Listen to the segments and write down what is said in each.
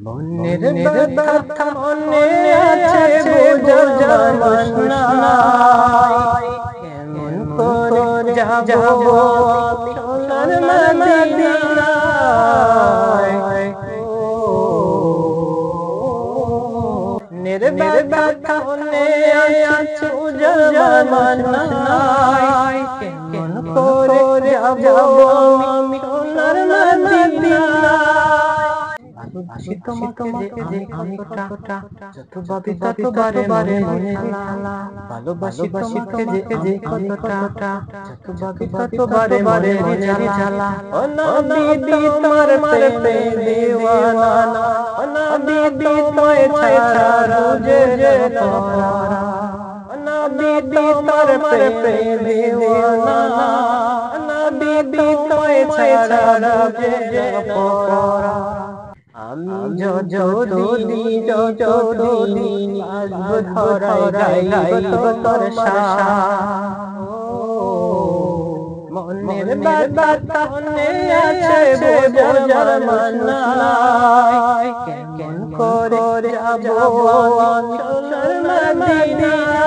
মনের ব্যথা মনে আছে বোঝার জামানায় কেমন করে যাব সোনার মদিনায় মনের ব্যথা মনে আছে বোঝার জামানায় কেমন করে যাব আমি সোনার মদিনায় ভালোবাসি তোমাকে যে আমি কতটা যতবারে ততবারে মনে জ্বালা ভালোবাসি তোমাকে যে আমি কতটা যতবারে মনে জ্বালা ও নবী তোমার প্রেমে দেওয়ানা ও নবী তোমায় ছাড়া রোজে পরা ও নবী তোমার প্রেমে দেওয়ানা ও নবী তোমায় ছাড়া রোজে পরা আমি যতদিন আসব ধরাই গাইব তোর শান মনের ব্যথা মনে আছে বোঝার জামানায় কেমন করে যাব সোনার মদিনায়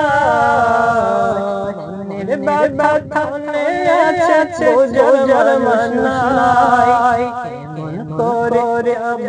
মনের ব্যথা মনে আছে বোঝার জামানায় কেমন করে যাব